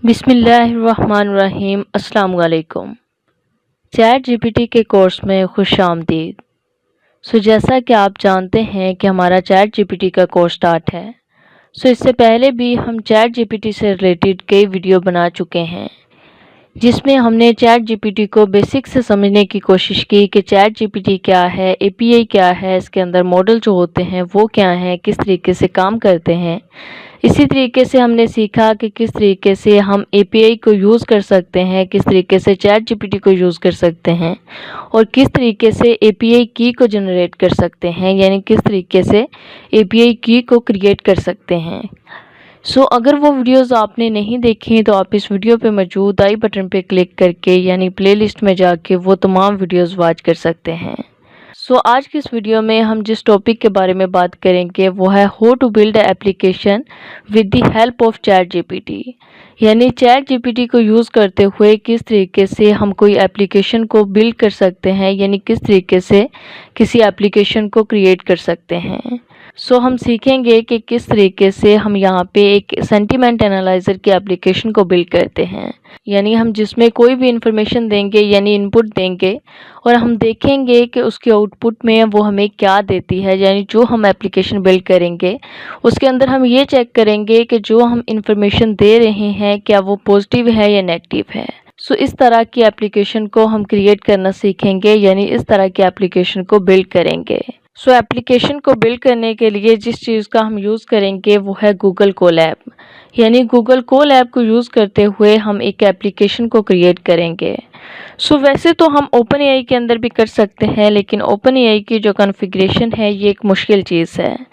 बिस्मिल्लाहिर्रहमानिर्रहीम। अस्सलाम वालेकुम। चैट जीपीटी के कोर्स में खुश आमदीद। जैसा कि आप जानते हैं कि हमारा चैट जीपीटी का कोर्स स्टार्ट है। इससे पहले भी हम चैट जीपीटी से रिलेटेड कई वीडियो बना चुके हैं, जिसमें हमने चैट जीपीटी को बेसिक से समझने की कोशिश की कि चैट जीपीटी क्या है, एपीआई क्या है, इसके अंदर मॉडल जो होते हैं वो क्या हैं, किस तरीके से काम करते हैं। इसी तरीके से हमने सीखा कि किस तरीके से हम एपीआई को यूज़ कर सकते हैं, किस तरीके से चैट जीपीटी को यूज़ कर सकते हैं और किस तरीके से एपीआई की को जनरेट कर सकते हैं, यानी किस तरीके से एपीआई की को क्रिएट कर सकते हैं। अगर वो वीडियोस आपने नहीं देखी तो आप इस वीडियो पे मौजूद आई बटन पे क्लिक करके यानी प्लेलिस्ट में जाके वो तमाम वीडियोस वॉच कर सकते हैं। आज की इस वीडियो में हम जिस टॉपिक के बारे में बात करेंगे वो है how to build application with the help of chat GPT, यानी चैट जीपीटी को यूज़ करते हुए किस तरीके से हम कोई एप्लीकेशन को बिल्ड कर सकते हैं, यानी किस तरीके से किसी एप्लीकेशन को क्रिएट कर सकते हैं। हम सीखेंगे कि किस तरीके से हम यहाँ पे एक सेंटीमेंट एनालाइज़र की एप्लीकेशन को बिल्ड करते हैं, यानी हम जिसमें कोई भी इंफॉर्मेशन देंगे यानी इनपुट देंगे और हम देखेंगे कि उसके आउटपुट में वो हमें क्या देती है, यानी जो हम एप्लीकेशन बिल्ड करेंगे उसके अंदर हम ये चेक करेंगे कि जो हम इंफॉर्मेशन दे रहे हैं क्या वो पॉजिटिव है या नेगेटिव है। इस तरह की एप्लीकेशन को हम क्रिएट करना सीखेंगे, यानी इस तरह की एप्लीकेशन को बिल्ड करेंगे। एप्लीकेशन को बिल्ड करने के लिए जिस चीज़ का हम यूज़ करेंगे वो है गूगल कोलैब, यानी गूगल कोलैब को यूज़ करते हुए हम एक एप्लीकेशन को क्रिएट करेंगे। वैसे तो हम ओपन एआई के अंदर भी कर सकते हैं, लेकिन ओपन एआई की जो कॉन्फ़िगरेशन है ये एक मुश्किल चीज़ है।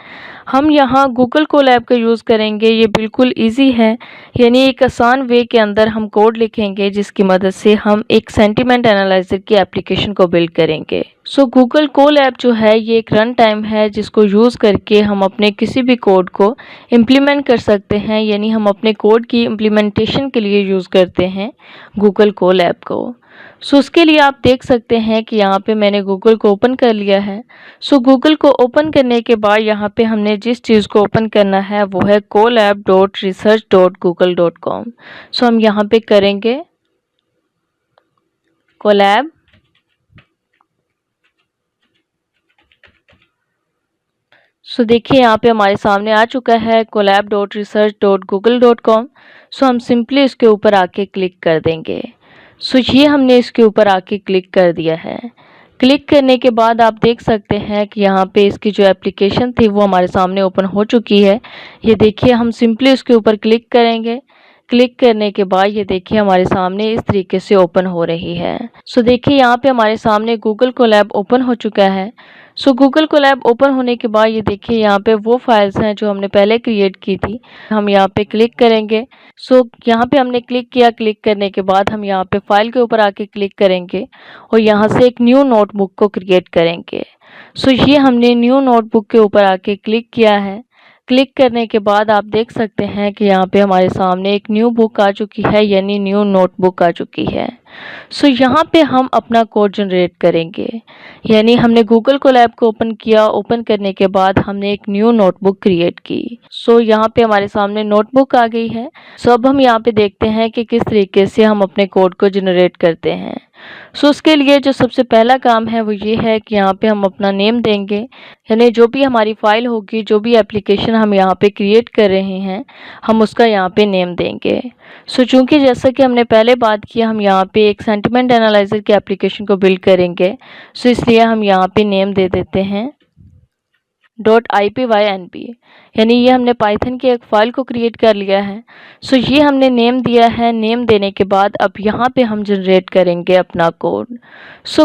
हम यहाँ गूगल कोलैब का यूज़ करेंगे, ये बिल्कुल इजी है, यानी एक आसान वे के अंदर हम कोड लिखेंगे जिसकी मदद से हम एक सेंटीमेंट एनालाइज़र की एप्लीकेशन को बिल्ड करेंगे। गूगल कोलैब जो है ये एक रन टाइम है जिसको यूज़ करके हम अपने किसी भी कोड को इम्प्लीमेंट कर सकते हैं, यानी हम अपने कोड की इम्प्लीमेंटेशन के लिए यूज़ करते हैं गूगल कोलैब को। उसके लिए आप देख सकते हैं कि यहाँ पे मैंने गूगल को ओपन कर लिया है। गूगल को ओपन करने के बाद यहाँ पे हमने जिस चीज़ को ओपन करना है वो है colab.research.google.com। हम यहाँ पे करेंगे कोलैब। देखिए यहाँ पे हमारे सामने आ चुका है colab.research.google.com। हम सिंपली इसके ऊपर आके क्लिक कर देंगे। ये हमने इसके ऊपर आके क्लिक कर दिया है। क्लिक करने के बाद आप देख सकते हैं कि यहाँ पे इसकी जो एप्लीकेशन थी वो हमारे सामने ओपन हो चुकी है। ये देखिए हम सिंपली उसके ऊपर क्लिक करेंगे। क्लिक करने के बाद ये देखिए हमारे सामने इस तरीके से ओपन हो रही है। देखिए यहाँ पे हमारे सामने गूगल कोलैब ओपन हो चुका है। गूगल कोलैब ओपन होने के बाद ये देखिए यहाँ पे वो फाइल्स हैं जो हमने पहले क्रिएट की थी। हम यहाँ पे क्लिक करेंगे। यहाँ पे हमने क्लिक किया। क्लिक करने के बाद हम यहाँ पे फाइल के ऊपर आके क्लिक करेंगे और यहाँ से एक न्यू नोटबुक को क्रिएट करेंगे। ये हमने न्यू नोटबुक के ऊपर आके क्लिक किया है। क्लिक करने के बाद आप देख सकते हैं कि यहाँ पे हमारे सामने एक न्यू बुक आ चुकी है, यानी न्यू नोटबुक आ चुकी है। यहाँ पे हम अपना कोड जनरेट करेंगे, यानी हमने गूगल कोलैब को ओपन किया। ओपन करने के बाद हमने एक न्यू नोटबुक क्रिएट की। यहाँ पे हमारे सामने नोटबुक आ गई है। अब हम यहाँ पे देखते हैं कि किस तरीके से हम अपने कोड को जनरेट करते हैं। उसके लिए जो सबसे पहला काम है वो ये है कि यहाँ पे हम अपना नेम देंगे, यानी जो भी हमारी फाइल होगी, जो भी एप्लीकेशन हम यहाँ पे क्रिएट कर रहे हैं हम उसका यहाँ पे नेम देंगे। चूँकि जैसा कि हमने पहले बात की हम यहाँ पे एक सेंटीमेंट एनालाइज़र की एप्लीकेशन को बिल्ड करेंगे, इसलिए हम यहाँ पे नेम दे देते हैं .ipynb, यानी ये हमने पाइथन की एक फ़ाइल को क्रिएट कर लिया है। ये हमने नेम दिया है। नेम देने के बाद अब यहाँ पे हम जनरेट करेंगे अपना कोड।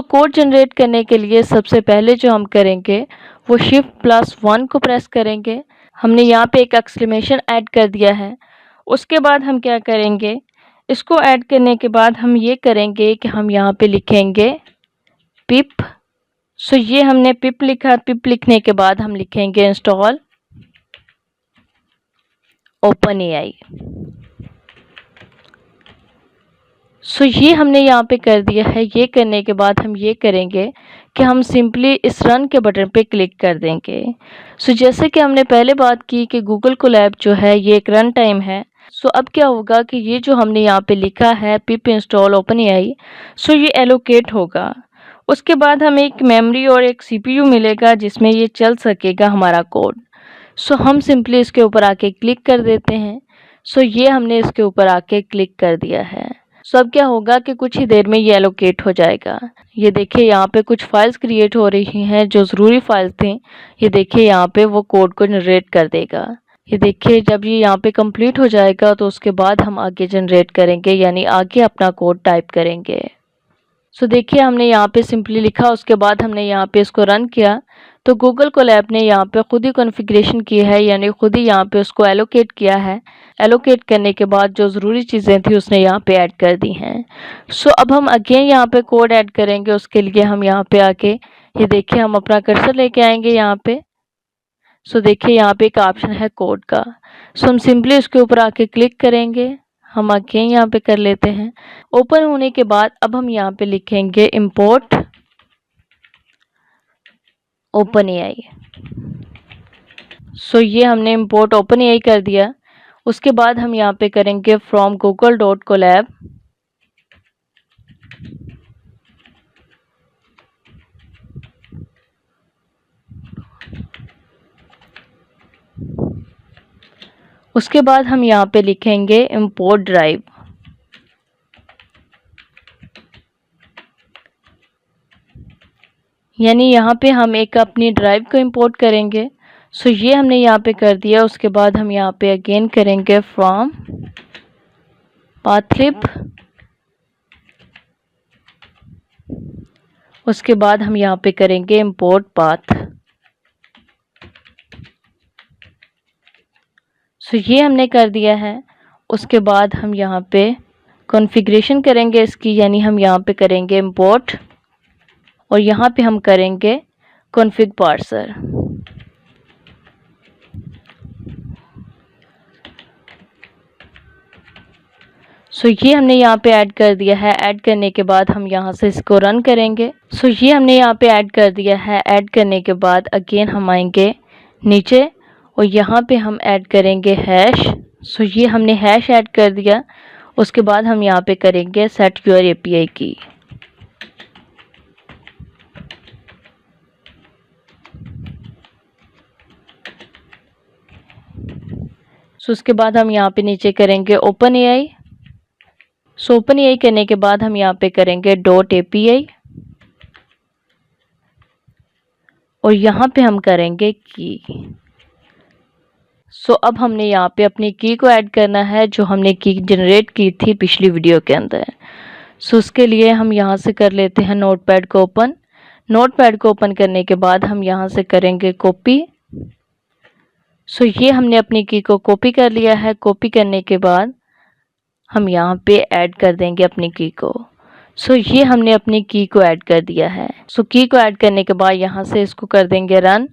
कोड जनरेट करने के लिए सबसे पहले जो हम करेंगे वो Shift+1 को प्रेस करेंगे। हमने यहाँ पे एक एक्सक्लेमेशन ऐड कर दिया है। उसके बाद हम क्या करेंगे, इसको ऐड करने के बाद हम ये करेंगे कि हम यहाँ पे लिखेंगे पिप। ये हमने पिप लिखा। पिप लिखने के बाद हम लिखेंगे इंस्टॉल ओपन एआई। ये हमने यहाँ पे कर दिया है। ये करने के बाद हम ये करेंगे कि हम सिंपली इस रन के बटन पे क्लिक कर देंगे। जैसे कि हमने पहले बात की कि गूगल कोलैब जो है ये एक रन टाइम है। सो अब क्या होगा कि ये जो हमने यहाँ पे लिखा है पिप इंस्टॉल ओपनएआई, सो ये एलोकेट होगा। उसके बाद हमें एक मेमोरी और एक सीपीयू मिलेगा जिसमें ये चल सकेगा हमारा कोड। सो हम सिंपली इसके ऊपर आके क्लिक कर देते हैं। सो ये हमने इसके ऊपर आके क्लिक कर दिया है। सो अब क्या होगा कि कुछ ही देर में ये एलोकेट हो जाएगा। ये देखिए यहाँ पे कुछ फाइल्स क्रिएट हो रही हैं जो ज़रूरी फाइल्स थी। ये देखिए यहाँ पे वो कोड को जनरेट कर देगा। ये देखिए जब ये यहाँ पे कंप्लीट हो जाएगा तो उसके बाद हम आगे जनरेट करेंगे, यानी आगे अपना कोड टाइप करेंगे। सो देखिए हमने यहाँ पे सिंपली लिखा, उसके बाद हमने यहाँ पे इसको रन किया तो गूगल कोलैब ने यहाँ पे खुद ही कॉन्फ़िगरेशन की है, यानी खुद ही यहाँ पे उसको एलोकेट किया है। एलोकेट करने के बाद जो ज़रूरी चीज़ें थी उसने यहाँ पे ऐड कर दी हैं। सो अब हम अगेन यहाँ पे कोड ऐड करेंगे। उसके लिए हम यहाँ पे आके ये देखिए हम अपना कर्सर लेके आएंगे यहाँ पे। सो देखिए यहाँ पे एक ऑप्शन है कोड का। सो हम सिंपली उसके ऊपर आके क्लिक करेंगे। हम आके यहाँ पे कर लेते हैं। ओपन होने के बाद अब हम यहाँ पे लिखेंगे इंपोर्ट ओपनएआई। सो ये हमने इंपोर्ट ओपनएआई कर दिया। उसके बाद हम यहाँ पे करेंगे फ्रॉम google.colab। उसके बाद हम यहाँ पे लिखेंगे इंपोर्ट ड्राइव। यानी यहाँ पे हम एक अपनी ड्राइव को इंपोर्ट करेंगे। सो ये हमने यहाँ पे कर दिया। उसके बाद हम यहाँ पे अगेन करेंगे फ्रॉम पाथलिब। उसके बाद हम यहाँ पे करेंगे इंपोर्ट पाथ। सो ये हमने कर दिया है। उसके बाद हम यहाँ पे कॉन्फ़िगरेशन करेंगे इसकी, यानी हम यहाँ पे करेंगे इंपोर्ट और यहाँ पे हम करेंगे कॉन्फ़िग पार्सर। सो ये हमने यहाँ पे ऐड कर दिया है। ऐड करने के बाद हम यहाँ से इसको रन करेंगे। सो ये हमने यहाँ पे ऐड कर दिया है। ऐड करने के बाद अगेन हम आएंगे नीचे और यहाँ पे हम ऐड करेंगे हैश। सो ये हमने हैश ऐड कर दिया। उसके बाद हम यहाँ पे करेंगे सेट योर एपीआई की। सो उसके बाद हम यहाँ पे नीचे करेंगे ओपनएआई। सो ओपनएआई करने के बाद हम यहाँ पे करेंगे .api और यहाँ पे हम करेंगे की। सो अब हमने यहाँ पे अपनी की को ऐड करना है जो हमने की जनरेट की थी पिछली वीडियो के अंदर। सो उसके लिए हम यहाँ से कर लेते हैं नोटपैड को ओपन। नोटपैड को ओपन करने के बाद हम यहाँ से करेंगे कॉपी। सो ये हमने अपनी की को कॉपी कर लिया है। कॉपी करने के बाद हम यहाँ पे ऐड कर देंगे अपनी की को। सो ये हमने अपनी की को ऐड कर दिया है। सो की को ऐड करने के बाद यहाँ से इसको कर देंगे रन।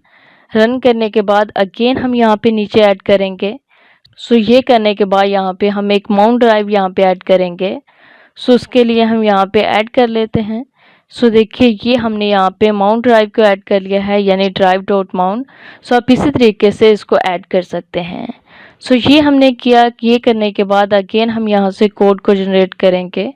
रन करने के बाद अगेन हम यहाँ पे नीचे ऐड करेंगे। सो ये करने के बाद यहाँ पे हम एक माउंट ड्राइव यहाँ पे ऐड करेंगे। सो उसके लिए हम यहाँ पे ऐड कर लेते हैं। सो देखिए ये हमने यहाँ पे माउंट ड्राइव को ऐड कर लिया है, यानी ड्राइव डॉट माउंट। सो आप इसी तरीके से इसको ऐड कर सकते हैं। सो ये हमने किया। ये करने के बाद अगेन हम यहाँ से कोड को जनरेट करेंगे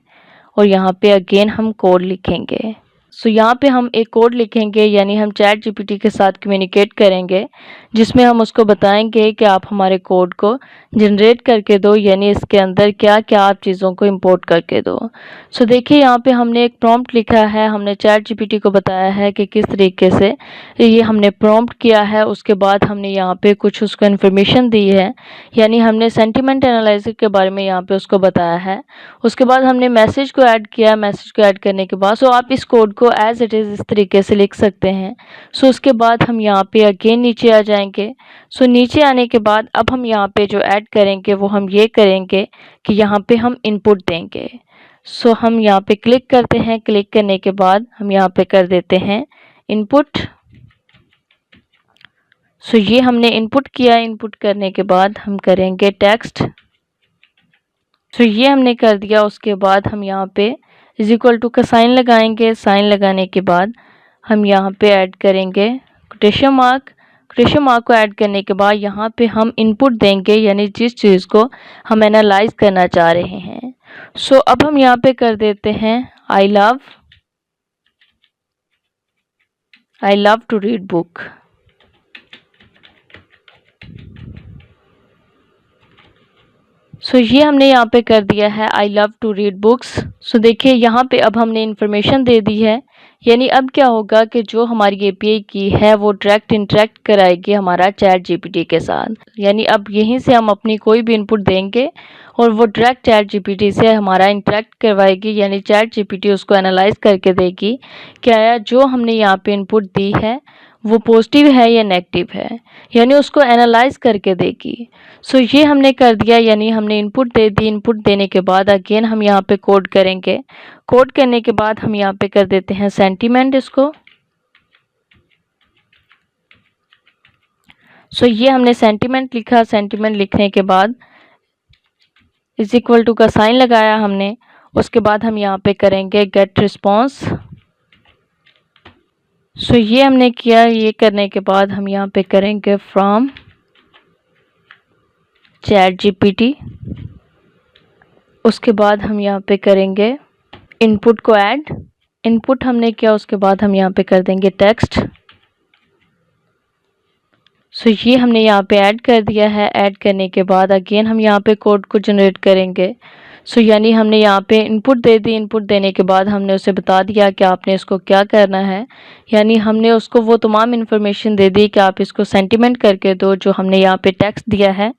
और यहाँ पे अगेन हम कोड लिखेंगे। सो यहाँ पे हम एक कोड लिखेंगे, यानी हम चैट जीपीटी के साथ कम्युनिकेट करेंगे जिसमें हम उसको बताएंगे कि आप हमारे कोड को जनरेट करके दो, यानी इसके अंदर क्या क्या आप चीज़ों को इंपोर्ट करके दो। सो देखिए यहाँ पे हमने एक प्रॉम्प्ट लिखा है। हमने चैट जीपीटी को बताया है कि किस तरीके से ये हमने प्रॉम्प्ट किया है। उसके बाद हमने यहाँ पे कुछ उसको इन्फॉर्मेशन दी है, यानी हमने सेंटिमेंट एनालिसिस के बारे में यहाँ पे उसको बताया है। उसके बाद हमने मैसेज को ऐड किया। मैसेज को ऐड करने के बाद सो आप इस कोड को एज इट इज़ इस तरीके से लिख सकते हैं। सो उसके बाद हम यहाँ पे अगेन नीचे आ जाएंगे। सो नीचे आने के बाद अब हम यहाँ पे जो ऐड करेंगे वो हम ये करेंगे कि यहाँ पे हम इनपुट देंगे। सो हम यहाँ पे क्लिक करते हैं। क्लिक करने के बाद हम यहाँ पे कर देते हैं इनपुट। सो ये हमने इनपुट किया। इनपुट करने के बाद हम करेंगे टेक्स्ट। सो ये हमने कर दिया। उसके बाद हम यहाँ पे इज इक्वल टू का साइन लगाएंगे। साइन लगाने के बाद हम यहाँ पे ऐड करेंगे कोटेशन मार्क। क्वेश्चन मार्क को ऐड करने के बाद यहाँ पे हम इनपुट देंगे, यानी जिस चीज़ को हम एनालाइज करना चाह रहे हैं। सो अब हम यहाँ पे कर देते हैं I love to read book. So ये हमने यहाँ पे कर दिया है I love to read books. So देखिए यहाँ पे अब हमने इन्फॉर्मेशन दे दी है, यानी अब क्या होगा कि जो हमारी एपीआई की है वो डायरेक्ट इंटरेक्ट कराएगी हमारा चैट जीपीटी के साथ। यानी अब यहीं से हम अपनी कोई भी इनपुट देंगे और वो डायरेक्ट चैट जीपीटी से हमारा इंटरेक्ट करवाएगी, यानी चैट जीपीटी उसको एनालाइज करके देगी क्या जो हमने यहाँ पे इनपुट दी है वो पॉजिटिव है या नेगेटिव है, यानी उसको एनालाइज करके देगी। सो ये हमने कर दिया, यानी हमने इनपुट दे दी। इनपुट देने के बाद अगेन हम यहाँ पे कोड करेंगे। कोड करने के बाद हम यहाँ पे कर देते हैं सेंटीमेंट इसको। सो ये हमने सेंटीमेंट लिखा। सेंटीमेंट लिखने के बाद इज इक्वल टू का साइन लगाया हमने। उसके बाद हम यहाँ पे करेंगे गेट रिस्पॉन्स। सो ये हमने किया। ये करने के बाद हम यहाँ पे करेंगे फ्रॉम चैट जीपीटी। उसके बाद हम यहाँ पे करेंगे इनपुट को ऐड। इनपुट हमने किया, उसके बाद हम यहाँ पे कर देंगे टेक्स्ट। सो ये हमने यहाँ पे ऐड कर दिया है। ऐड करने के बाद अगेन हम यहाँ पे कोड को जनरेट करेंगे। सो यानी हमने यहाँ पे इनपुट दे दी। इनपुट देने के बाद हमने उसे बता दिया कि आपने इसको क्या करना है, यानी हमने उसको वो तमाम इन्फॉर्मेशन दे दी कि आप इसको सेंटीमेंट करके दो जो हमने यहाँ पे टेक्स्ट दिया है।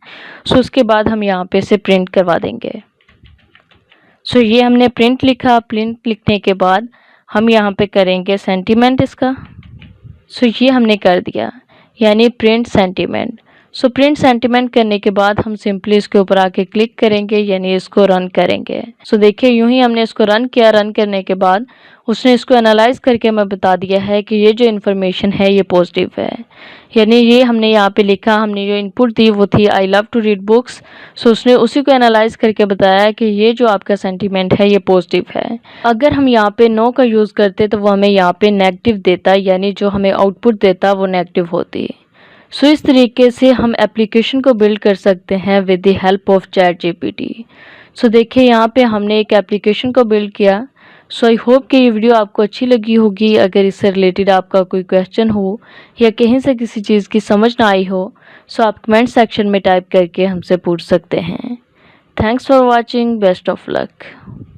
सो उसके बाद हम यहाँ पे इसे प्रिंट करवा देंगे। सो ये हमने प्रिंट लिखा। प्रिंट लिखने के बाद हम यहाँ पे करेंगे सेंटीमेंट इसका। सो ये हमने कर दिया, यानी print sentiment. So print sentiment करने के बाद हम सिंपली इसके ऊपर आके क्लिक करेंगे, यानी इसको रन करेंगे। सो देखिए यूं ही हमने इसको रन किया। रन करने के बाद उसने इसको एनालाइज करके हमें बता दिया है कि ये जो इन्फॉर्मेशन है ये पॉजिटिव है, यानी ये हमने यहाँ पे लिखा। हमने जो इनपुट दी वो थी I love to read books. So उसने उसी को एनालाइज करके बताया कि ये जो आपका सेंटीमेंट है ये पॉजिटिव है। अगर हम यहाँ पे नो का यूज़ करते तो वो हमें यहाँ पे नेगेटिव देता, यानी जो हमें आउटपुट देता वो नेगेटिव होती। सो इस तरीके से हम एप्लीकेशन को बिल्ड कर सकते हैं with the help of chat GPT. So देखिए यहाँ पे हमने एक एप्लीकेशन को बिल्ड किया। सो आई होप कि ये वीडियो आपको अच्छी लगी होगी। अगर इससे रिलेटेड आपका कोई क्वेश्चन हो या कहीं से किसी चीज़ की समझ ना आई हो, सो आप कमेंट सेक्शन में टाइप करके हमसे पूछ सकते हैं। Thanks for watching. Best of luck.